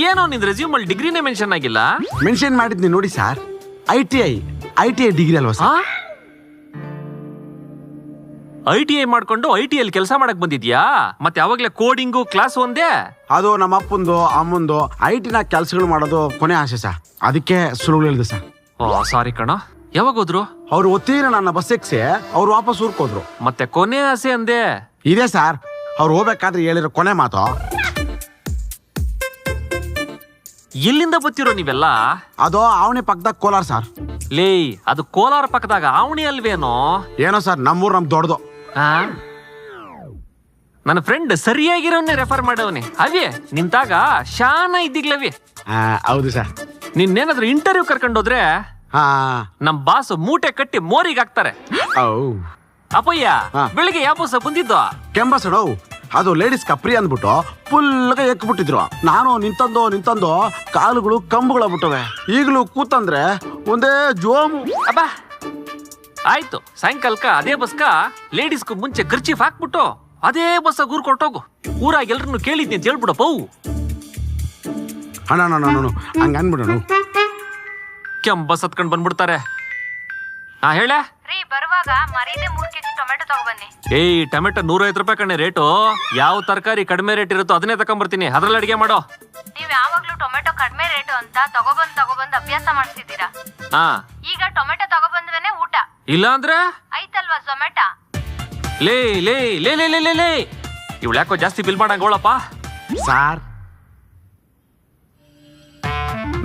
ಏನೋ ನಿನ್ ರೆಸ್ಯೂಮ್ ಅಲ್ಲಿ ಡಿಗ್ರಿನೇ ಮೆನ್ಷನ್ ಆಗಿಲ್ಲ. ಮೆನ್ಷನ್ ಮಾಡಿದ್ನಿ ನೋಡಿ ಸರ್. ಐ.ಟಿ.ಐ ಡಿಗ್ರಿ ಅಲ್ವಾ ಸರ್? ITI ಮಾಡ್ಕೊಂಡು ITI ಕೆಲಸ ಮಾಡಕ್ ಬಂದಿದ್ಯಾ? ಮತ್ತೆ ಯಾವಾಗ್ಲೇ ಕೋಡಿಂಗು ಕ್ಲಾಸ್ ಒಂದೇ? ಅದು ನಮ್ಮ ಅಪ್ಪಂದು ಅಮ್ಮಂದು IT ಕೆಲಸಗಳು ಮಾಡೋದು ಕೊನೆ ಆಸೆ ಸರ್. ಅದಕ್ಕೆ ಸುಳ್ಳು ಹೇಳಿದೆ ಸರ್. ಸಾರಿ ಕಣ. ಯಾವಾಗ ಹೋದ್ರು? ಅವ್ರು ಒತ್ತೀರ ನನ್ನ ಬಸ್ ಎಕ್ಸಿ ಅವ್ರು ವಾಪಸ್ ಊರ್ಕೋದ್ರು. ಮತ್ತೆ ಕೊನೆ ಆಸೆ ಅಂದೆ? ಇದೆ ಸರ್. ಅವ್ರು ಹೋಗ್ಬೇಕಾದ್ರೆ ಹೇಳಿರೋ ಕೊನೆ ಮಾತು. ಎಲ್ಲಿಂದ ಬತ್ತಿರೋ ನೀವೆಲ್ಲ? ಅದು ಅವನಿ ಪಕ್ಕದಾಗ ಕೋಲಾರ ಸರ್. ಲೇ, ಅದು ಕೋಲಾರ ಪಕ್ಕದಾಗ ಅವನಿ ಅಲ್ವೇನೋ? ಏನೋ ಸರ್, ನಮ್ಮೂರು ನಮ್ ದೊಡ್ಡದು. ನನ್ನ ಫ್ರೆಂಡ್ ಸರಿಯಾಗಿರೋನ್ನೇ ರೆಫರ್ ಮಾಡವನಿ. ಅವೇ ನಿಂತಾಗ ಶಾನ ಇದ್ದಿಗ್ಲವಿ. ಹೌದು ಸರ್. ನಿನ್ನೇನಾದ್ರೂ ಇಂಟರ್ವ್ಯೂ ಕರ್ಕೊಂಡೋದ್ರೆ ನಮ್ ಬಾಸ್ ಮೂಟೆ ಕಟ್ಟಿ ಮೋರಿಗೆ ಹಾಕ್ತಾರೆ. ಅಪ್ಪಯ್ಯ, ಬೆಳಿಗ್ಗೆ ಯಾವ ಬಸ್ ಬಂದಿದ್ದು? ಕೆಂಬಸಡು. ಅದು ಲೇಡೀಸ್ ಕಪ್ರಿ ಅಂದ್ಬಿಟ್ಟು ಫುಲ್ಗೆ ಎಕ್ಬಿಟ್ಟಿದ್ರು. ನಾನು ನಿಂತಂದು ಕಾಲುಗಳು ಕಂಬುಗಳಾಗ್ಬಿಟ್ಟವೆ. ಈಗಲೂ ಕೂತಂದ್ರೆ ಒಂದೇ ಜೋಮು. ಅಬ್ಬಾ, ಆಯ್ತು. ಸಾಯಂಕಾಲಕ್ಕ ಅದೇ ಬಸ್ಕ ಲೇಡೀಸ್ಗೂ ಮುಂಚೆ ಖರ್ಚೀಫ್ ಹಾಕ್ಬಿಟ್ಟು ಅದೇ ಬಸ್ ಊರ್ ಕೊಟ್ಟೋಗು. ಊರಾಗ ಎಲ್ರನ್ನು ಕೇಳಿದ್ನಿ ಅಂತ ಹೇಳ್ಬಿಡಪ್ಪ. ಅಣ್ಣ ಹಂಗ ಅನ್ಬಿಡೋಣ. ಬಸ್ ಹತ್ಕೊಂಡ್ ಬಂದ್ಬಿಡ್ತಾರೆ. ಹೇಳ ಬರುವಾಗ ಮರೀದೆ 3 kg ಟೊಮೆಟೊ ತಗೊಬನ್ನಿ. ಟೊಮೆಟೊ 150 ರೂಪಾಯಿ ಕಣೆ ರೇಟು. ಯಾವ ತರಕಾರಿ ಕಡಿಮೆ ರೇಟ್ ಇರುತ್ತೋ ಅದನ್ನೇ ತಕೊಂಡ್ಬರ್ತೀನಿ. ಅದ್ರಲ್ಲಿ ಅಡಿಗೆ ಮಾಡೋ. ನೀವ್ ಯಾವಾಗ್ಲೂ ಟೊಮೆಟೊ ಕಡಿಮೆ ರೇಟು ಅಂತ ತಗೊಬಂದ್ ಅಭ್ಯಾಸ ಮಾಡ್ತಿದ್ದೀರಾ. ಈಗ ಟೊಮೆಟೊ ತಗೊಬಂದ್ರೇನೆ ಊಟ, ಇಲ್ಲ ಅಂದ್ರೆ ಐತಲ್ವಾ ಝೊಮ್ಯಾಟೊ. ಲೇ ಲೇ ಲೇ ಲೇ ಲೇ ಲೇ ಲೇ ಇವಳು ಯಾಕೋ ಜಾಸ್ತಿ ಬಿಲ್ ಮಾಡಂಗೋಳಪ್ಪ. ಸಾರ್,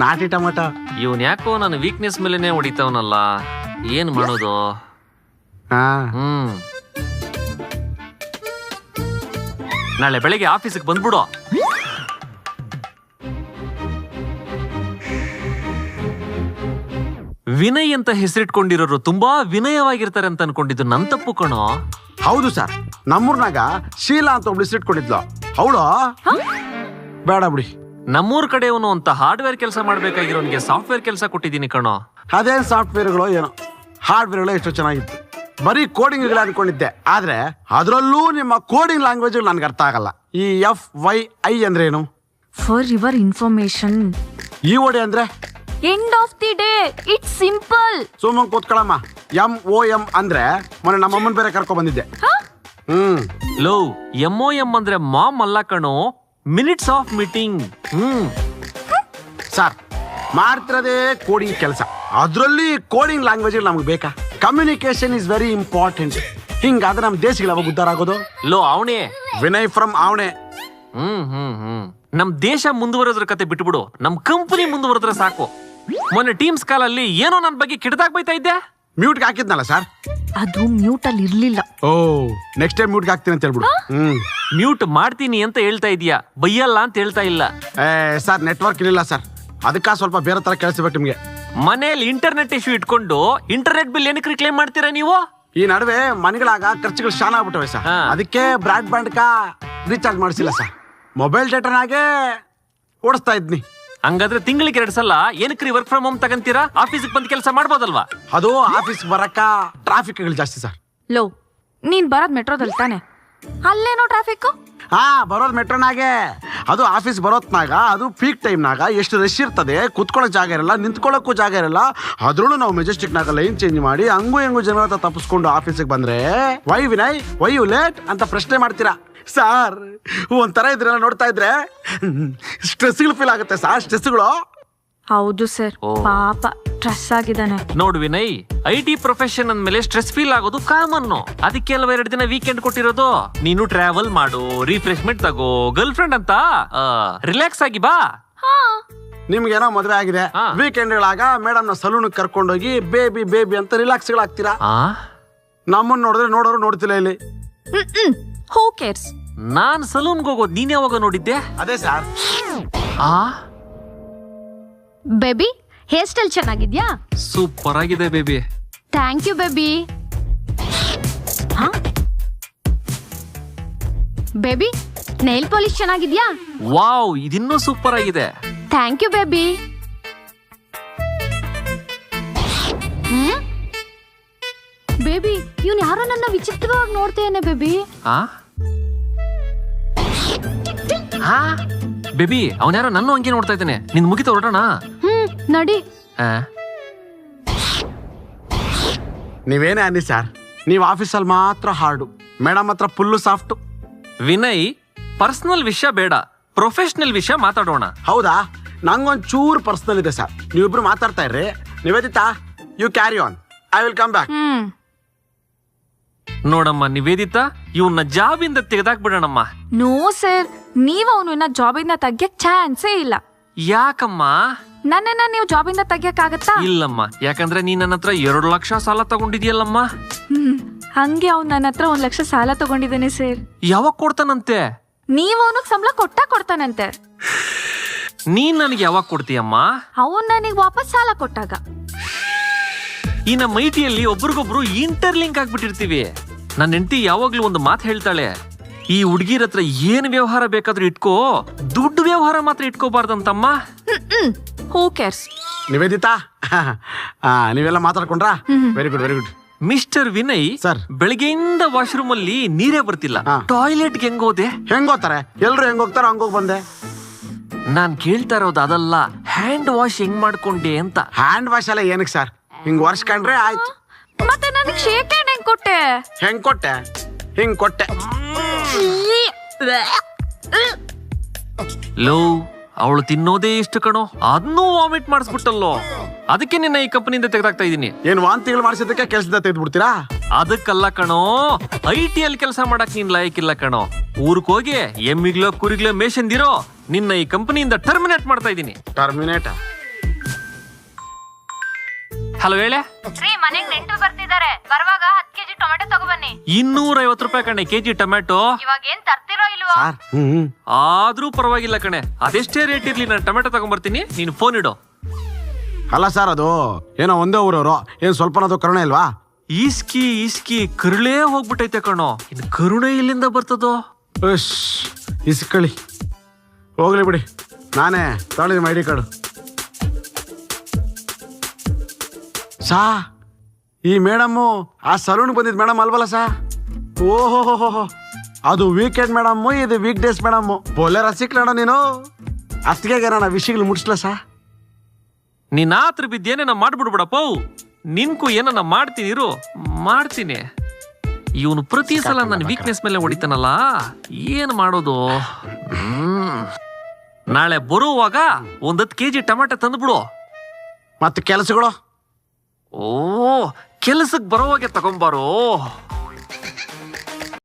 ನಾಟಿ ಟೊಮೆಟೊ. ಇವನ್ ಯಾಕೋ ನನ್ನ ವೀಕ್ನೆಸ್ ಮೇಲೆನೆ ಹೊಡಿತಾವನಲ್ಲ. ಏನ್ ಮಾಡೋದು? ನಾಳೆ ಬೆಳಿಗ್ಗೆ ಆಫೀಸಿಗೆ ಬಂದ್ಬಿಡು. ವಿನಯ್ ಅಂತ ಹೆಸರಿಟ್ಕೊಂಡಿರೋರು ತುಂಬಾ ವಿನಯವಾಗಿರ್ತಾರೆ ಅಂತ ಅನ್ಕೊಂಡಿದ್ದು ನನ್ ತಪ್ಪು ಕಣೋ. ಹೌದು ಸರ್. ನಮ್ಮೂರ್ನಾಗ ಶೀಲಾ ಅಂತ ಒಬ್ಳು ಹೆಸರಿಟ್ಕೊಂಡಿದ್ಲು. ಅವಳು ಬೇಡ ಬಿಡಿ. ನಮ್ಮೂರ್ ಕಡೆಯವನು ಅಂತ ಹಾರ್ಡ್ವೇರ್ ಕೆಲಸ ಮಾಡ್ಬೇಕಾಗಿರೋನ್ಗೆ ಸಾಫ್ಟ್ವೇರ್ ಕೆಲಸ ಕೊಟ್ಟಿದ್ದೀನಿ ಕಣೋ. ಅದೇನ್ ಸಾಫ್ಟ್ವೇರ್ಗಳು ಏನೋ, ಹಾರ್ಡ್ವೇರ್ಗಳು ಎಷ್ಟು ಚೆನ್ನಾಗಿತ್ತು. ಬರೀ ಕೋಡಿಂಗ್ ಅನ್ಕೊಂಡಿದ್ದೆ. ಆದ್ರೆ ಅದರಲ್ಲೂ ನಿಮ್ಮ ಕೋಡಿಂಗ್ ಲ್ಯಾಂಗ್ವೇಜ್ ನನ್ಗೆ ಅರ್ಥ ಆಗಲ್ಲ. ಈ FYI ಅಂದ್ರೆ ಏನು? For your information. EOD ಅಂದ್ರೆ end of the day. It's simple. ಸುಮ್ಮನೆ ಕೂತ್ಕೊಳ್ಳಮ್ಮ. MOM ಅಂದ್ರೆ ಮೊನ್ನೆ ನಮ್ಮ ಅಮ್ಮನ್ ಬೇರೆ ಕರ್ಕೊಂಡ್ ಬಂದಿದ್ದೆ. ಲೋ, MOM ಅಂದ್ರೆ ಮಾಮ್ ಅಲ್ಲ ಕಣೋ, ಮಿನಿಟ್ಸ್ ಆಫ್ ಮೀಟಿಂಗ್. ಸರ್, ಮಾಡ್ತಿರೋದೇ ಕೋಡಿಂಗ್ ಕೆಲಸ. ಅದ್ರಲ್ಲಿ ಕೋಡಿಂಗ್ ಲ್ಯಾಂಗ್ವೇಜ್ ನಮ್ಗೆ ಬೇಕಾ? Communication is very important. ಹಿಂಗಾದ್ರೆ ನಮ್ ದೇಶಗಳು ಯಾವಾಗ ಉದ್ಧಾರ ಆಗೋದು? ಲೋ ಅವನೇ ವಿನಯ್ ಫ್ರಮ್ ಅವನೇ. ನಮ್ ದೇಶ ಮುಂದುವರೆದ್ರ ಕತೆ ಬಿಟ್ಬಿಡು, ನಮ್ ಕಂಪನಿ ಮುಂದುವರೆದ್ರೆ ಸಾಕು. ಮೊನ್ನೆ ಟೀಮ್ಸ್ ಕಾಲಲ್ಲಿ ಏನೋ ನನ್ ಬಗ್ಗೆ ಕೆಟ್ಟದಾಗ ಬೈತಾ ಇದ್ದೆ. ಮ್ಯೂಟ್ಗೆ ಹಾಕಿದ್ನಲ್ಲ ಸರ್. ಅದು ಮ್ಯೂಟ್ ಅಲ್ಲಿ ಇರ್ಲಿಲ್ಲ. ನೆಕ್ಸ್ಟ್ ಟೈಮ್ ಮ್ಯೂಟ್ಗೆ ಹಾಕ್ತೀನಿ ಅಂತ ಹೇಳ್ಬಿಡು. ಮ್ಯೂಟ್ ಮಾಡ್ತೀನಿ ಅಂತ ಹೇಳ್ತಾ ಇದೀಯಾ, ಬೈಯಲ್ಲ ಅಂತ ಹೇಳ್ತಾ ಇಲ್ಲ. ಸರ್, ನೆಟ್ವರ್ಕ್ ಇರಲಿಲ್ಲ ಸರ್. ಅದಕ್ಕ ಸ್ವಲ್ಪ ಬೇರೆ ತರ ಕೇಳಿಸ್ಬೇಕು ನಿಮ್ಗೆ. ಮನೇಲಿ ಇಂಟರ್ನೆಟ್ ಇಶ್ಯೂ ಇಟ್ಕೊಂಡು ಇಂಟರ್ನೆಟ್ ಬಿಲ್ ಏನಕ್ಕೆ ಕ್ಲೇಮ್ ಮಾಡ್ತೀರಾ ನೀವು? ಈ ನಡುವೆ ಮನೆಗಳಾಗ ಖರ್ಚುಗಳು ಶಾನ ಆಗ್ಬಿಟ್ಟವೆ ಸರ್. ಅದಕ್ಕೆ ಬ್ರಾಡ್ ಬ್ಯಾಂಡ್ ರೀಚಾರ್ಜ್ ಮಾಡಿಸಿಲ್ಲ ಸರ್. ಮೊಬೈಲ್ ಡೇಟಾನಾಗೆ ಓಡಿಸ್ತಾ ಇದ್ನಿ. ಹಂಗಾದ್ರೆ ತಿಂಗಳಿಗೆ 2 ಸಲ ಏನಕ್ರಿ ವರ್ಕ್ ಫ್ರಮ್ ಹೋಮ್ ತಗಂತೀರಾ? ಆಫೀಸಿಗೆ ಬಂದು ಕೆಲಸ ಮಾಡ್ಬೋದಲ್ವಾ? ಅದು ಆಫೀಸ್ ಬರಕ ಟ್ರಾಫಿಕ್ಗಳು ಜಾಸ್ತಿ ಸರ್. ಲೋ, ನೀನ್ ಬರೋದ್ ಮೆಟ್ರೋದಲ್ಲಿ ತಾನೆ? ಅಲ್ಲೇನೋ ಟ್ರಾಫಿಕ್. ಬರೋದ್ ಮೆಟ್ರೋನಾಗೆ. ಅದು ಆಫೀಸ್ ಬರೋತ್ನಾಗ, ಅದು ಪೀಕ್ ಟೈಮ್ನಾಗ ಎಷ್ಟು ರಶ್ ಇರ್ತದೆ. ಕುತ್ಕೊಳ್ಳೋಕ್ ಜಾಗ ಇರಲ್ಲ, ನಿಂತ್ಕೊಳ್ಳೋಕ್ಕೂ ಜಾಗ ಇರಲ್ಲ. ಅದ್ರಲ್ಲೂ ನಾವು ಮೆಜೆಸ್ಟಿಕ್ನಾಗ ಲೈನ್ ಚೇಂಜ್ ಮಾಡಿ ಹಂಗೂ ಹೆಂಗೂ ಜನರ ಹತ್ರ ತಪ್ಪಿಸ್ಕೊಂಡು ಆಫೀಸಿಗೆ ಬಂದ್ರೆ why Vinay, why you late ಅಂತ ಪ್ರಶ್ನೆ ಮಾಡ್ತೀರಾ ಸಾರ್. ಒಂಥರ ಇದ್ರೆಲ್ಲ ನೋಡ್ತಾ ಇದ್ರೆ ಸ್ಟ್ರೆಸ್ಗಳು ಫೀಲ್ ಆಗುತ್ತೆ ಸರ್. ಸ್ಟ್ರೆಸ್ಗಳು. ಹೌದು ಸರ್, ಪಾಪ ಸ್ಟ್ರೆಸ್ ಆಗಿದ್ದಾನೆ. ನೋಡು ವಿನಯ್, IT ಪ್ರೊಫೆಷನ್ ಅಂದ್ಮೇಲೆ ಸ್ಟ್ರೆಸ್ ಫೀಲ್ ಆಗೋದು ಕಾಮನ್. ಅದಕ್ಕೆ ಅಲ್ವಾ 2 ದಿನ ವೀಕೆಂಡ್ ಕೊಟ್ಟಿರೋದು. ನೀನು ಟ್ರಾವೆಲ್ ಮಾಡು, ರಿಫ್ರೆಶ್ಮೆಂಟ್ ತಗೋ, ಗರ್ಲ್ ಫ್ರೆಂಡ್ ಅಂತ ರಿಲ್ಯಾಕ್ಸ್ ಆಗಿ ಬಾ. ನಿಮ್ಗೇನೋ ಮದುವೆ ಆಗಿದೆ, ವೀಕೆಂಡ್ಗಳಾಗ ಮೇಡಮ್ ನ ಸಲೂನ್ ಕರ್ಕೊಂಡೋಗಿ ಬೇಬಿ ಬೇಬಿ ಅಂತ ರಿಲ್ಯಾಕ್ಸ್ ಗಳಾಗ್ತೀರಾ. ನಮ್ಮನ್ನ ನೋಡಿದ್ರೆ ನೋಡೋರು ನೋಡ್ತಿಲ್ಲ ಇಲ್ಲಿ. ಹೂ ಕೇರ್ಸ್? ನಾನ್ ಸಲೂನ್ಗೆ ಹೋಗೋದು ನೀನ್ ಯಾವಾಗ ನೋಡಿದ್ದೆ? ಅದೇ ಸರ್. ಬೇಬಿ, ಹೇರ್ ಸ್ಟೈಲ್ ಚೆನ್ನಾಗಿದ್ಯಾ? ಸೂಪರ್ ಆಗಿದೆ baby. Thank you baby. Baby, nail polish ಚೆನ್ನಾಗಿದ್ಯಾ? ವಾವ್, ಇದಿನ್ನೂ ಸೂಪರ್ ಆಗಿದೆ. Thank you baby. ಬೇಬಿ, ಇವನ್ ಯಾರೋ ನನ್ನ ವಿಚಿತ್ರವಾಗಿ ನೋಡ್ತೇನೆ ಬೇಬಿ. ಬೇಬಿ ಅವನ್ಯಾರೋ ನನ್ನ ಹಂಗೆ ನೋಡ್ತಾ ಇದ್ದಾನೆ. ನಿನ್ ಮುಗಿತ ಹೊರಡೋಣ. ನಡಿ. ನೀವೇನೇ ಅನ್ನಿ ಸರ್, ನೀವು ಆಫೀಸಲ್ಲಿ ಮಾತ್ರ ಹಾರ್ಡು, ಮೇಡಮ್ ಹತ್ರ ಫುಲ್ಲು ಸಾಫ್ಟು. ವಿನಯ್, ಪರ್ಸನಲ್ ವಿಷಯ ಬೇಡ, ಪ್ರೊಫೆಷನಲ್ ವಿಷಯ ಮಾತಾಡೋಣ. ಹೌದಾ? ನಂಗೊಂದು ಚೂರು ಪರ್ಸನಲ್ ಇದೆ ಸರ್, ನೀವಿಬ್ರು ಮಾತಾಡ್ತಾ ಇರ್ರಿ. Nivedita, you carry on, I will come back. ನೋಡಮ್ಮ ನಿವೇದಿತಾ, ಇವನ್ನ ಜಾಬಿಂದ ತೆಗೆದಾಕ್ಬಿಡೋಣಮ್ಮ. ನೋ ಸರ್, ನೀವು ಅವನನ್ನ ಜಾಬಿಂದ ತೆಗ್ಯಕ್ ಚಾನ್ಸೇ ಇಲ್ಲ. ಯಾಕಮ್ಮ? ನನ್ನನ್ನ ನೀವು ಜಾಬಿಂದ ತೆಗ್ಯಕ್ಕಾಗತ್ತಾ? ಇಲ್ಲಮ್ಮ, ಯಾಕಂದ್ರೆ ನೀ ನನ್ನ ಹತ್ರ 2 ಲಕ್ಷ ಸಾಲ ತಗೊಂಡಿದ್ಯಲ್ಲಮ್ಮ. ಹಂಗೆ ಅವ್ನು ನನ್ನ ಹತ್ರ 1 ಲಕ್ಷ ಸಾಲ ತಗೊಂಡಿದ್ದಾನೆ ಸರ್. ಯಾವಾಗ ಕೊಡ್ತಾನಂತೆ? ನೀವು ಅವನಿಗೆ ಸಂಬಳ ಕೊಡ್ತಾನಂತೆ. ನೀನ್ ನನಗೆ ಯಾವಾಗ ಕೊಡ್ತೀಯಮ್ಮ? ಅವನ್ ನನಗೆ ವಾಪಸ್ ಸಾಲ ಕೊಟ್ಟಾಗ. ಈ ನಮ್ಮ ಐಟಿಯಲ್ಲಿ ಒಬ್ರಿಗೊಬ್ರು ಇಂಟರ್ಲಿಂಕ್ ಆಗ್ಬಿಟ್ಟಿರ್ತೀವಿ. ನನ್ನ ಹೆಂಡತಿ ಯಾವಾಗ್ಲೂ ಒಂದು ಮಾತು ಹೇಳ್ತಾಳೆ, ಈ ಹುಡುಗಿರ ಹತ್ರ ಏನ್ ವ್ಯವಹಾರ ಬೇಕಾದ್ರೂ ಇಟ್ಕೋ, ದುಡ್ಡು ವ್ಯವಹಾರ ಮಾತ್ರ ಇಟ್ಕೋಬಾರ್ದಂತಮ್ಮ. ಹೂ ಕೇರ್ಸ್? ನಿವೇದಿತಾ, ನೀವೆಲ್ಲ ಮಾತಾಡ್ಕೊಂಡ್ರಾ? Very good, very good. Mister Vinay sir, ಬೆಳಗ್ಗೆಯಿಂದ ವಾಶ್ರೂಮ್ ಅಲ್ಲಿ ನೀರೇ ಬರ್ತಿಲ್ಲ, ಟಾಯ್ಲೆಟ್ಗೆ ಹೆಂಗೋದೆ? ಹೆಂಗೋತಾರೆ ಎಲ್ರು, ಹೆಂಗೋಗ್ತಾರ ಹಂಗೋಗ್ ಬಂದೆ. ನಾನ್ ಕೇಳ್ತಾ ಇರೋದು ಅದಲ್ಲ, ಹ್ಯಾಂಡ್ ವಾಶ್ ಹೆಂಗ್ ಮಾಡ್ಕೊಂಡೆ ಅಂತ. ಹ್ಯಾಂಡ್ ವಾಶ್ ಎಲ್ಲ ಏನಕ್ಕೆ ಸರ್, ಹಿಂಗ್ ಒರ್ಸ್ಕೊಂಡ್ರೆ ಆಯ್ತು. ಮತ್ತೆ ನನಗೆ ಶೇಕ್ ಹ್ಯಾಂಡ್ ಹೆಂಗ್ ಕೊಟ್ಟೆ? ಹೆಂಗ್ ಕೊಟ್ಟೆ? ಹಿಂಗ್ ಕೊಟ್ಟೆ. ಲೋ, ಅವಳು ತಿನ್ನೋದೇ ಇಷ್ಟು ಕಣೋ, ಅದನ್ನೂ ವಾಮಿಟ್ ಮಾಡಿಸ್ಬಿಟ್ಟಲ್ಲೋ. ಅದಕ್ಕೆ ನಿನ್ನ ಈ ಕಂಪನಿಯಿಂದ ತೆಗೆದಾಕ್ತಾ ಇದೀನಿ. ಏನ್ ವಾಂತಿಗಳು ಮಾಡಿಸಿದ್ದಕ್ಕೆ ಕೆಲ್ಸದ ತೆಗೆದು ಬಿಡ್ತೀರಾ? ಅದಕ್ಕಲ್ಲ ಕಣೋ, ಐಟಿ ಅಲ್ಲಿ ಕೆಲಸ ಮಾಡಕ್ ನೀನ್ ಲಾಯಕ್ಕಿಲ್ಲ ಕಣೋ. ಊರ್ಕ್ ಹೋಗಿ ಎಮ್ಮಿಗ್ಲೋ ಕುರಿಗ್ಲೋ ಮೇಷನ್ದಿರೋ, ನಿನ್ನ ಈ ಕಂಪನಿಯಿಂದ ಟರ್ಮಿನೇಟ್ ಮಾಡ್ತಾ ಇದೀನಿ. ಟರ್ಮಿನೇಟ್? ಹಲೋ ಹೇಳೆ. ರೀ, ಮನೆಗ್ ನೆಂಟು ಬರ್ತಿದ್ದಾರೆ, ಬರುವಾಗ 10 kg ಟೊಮೆಟೊ ತಗೊಬನ್ನಿ. 250 ರೂಪಾಯಿ ಕಣೆ ಕೆಜಿ ಟೊಮ್ಯಾಟೊ. ಇವಾಗ ಏನ್ ತರ್ತಿರೋ ಇಲ್ವೋ? ಆದ್ರೂ ಪರವಾಗಿಲ್ಲ ಕಣೆ, ಅದೆಷ್ಟೇ ರೇಟ್ ಇರ್ಲಿ, ನಾನು ಟೊಮೆಟೊ ತಗೊಂಡ್ಬರ್ತೀನಿ, ನೀನು ಫೋನ್ ಇಡು. ಅಲ್ಲ ಸರ್, ಅದು ಏನೋ ಒಂದೇ ಊರವರು, ಏನ್ ಸ್ವಲ್ಪನಾದ್ರು ಕರುಣೆ ಇಲ್ವಾ? ಈಸ್ಕಿ ಕರುಳೇ ಹೋಗ್ಬಿಟ್ಟೈತೆ ಕಣೋ, ಇನ್ನು ಕರುಣೆ ಇಲ್ಲಿಂದ ಬರ್ತದೋ? ಇಸ್ಕಳಿ ಹೋಗ್ಲಿ ಬಿಡಿ, ನಾನೇ ತಗೊಳ್ಳಿ ಐಡಿ ಕಾರ್ಡು. ಸಾ, ಈ ಮೇಡಮ್ಮು ಆ ಸಲೂನ್ ಬಂದಿದ್ ಮೇಡಮ್ ಅಲ್ವಲ್ಲ ಸಾ? ಓಹೋ, ಅದು ವೀಕೆಂಡ್ ಮೇಡಮ್ಮು, ಇದು ವೀಕ್ ಡೇಸ್ ಮೇಡಮ್ಮು. ಒಳ್ಳೆ ರಸಿಕ್ಲಣ ನೀನು. ಅತ್ತಿಗೆ ನಾನು ವಿಷಯಗಳು ಮುಟ್ಸ್ಲ ಸಾ? ನೀನ್ ಆತ್ರ ಬಿದ್ದೇನ ಮಾಡ್ಬಿಡ್ಬಿಡಪ್ಪ. ನಿನ್ಕು ಏನನ್ನ ಮಾಡ್ತೀನಿ. ಇವನು ಪ್ರತಿ ಸಲ ನನ್ನ ವೀಕ್ನೆಸ್ ಮೇಲೆ ಹೊಡಿತಾನಲ್ಲ, ಏನ್ ಮಾಡೋದು? ನಾಳೆ ಬರುವಾಗ 10 kg ಟೊಮೆಟೊ ತಂದ್ಬಿಡು. ಮತ್ತೆ ಕೆಲಸಗಳು? ಓ, ಕೆಲಸಕ್ಕೆ ಬರೋವಾಗೆ ತಗೊಂಬಾರೋ.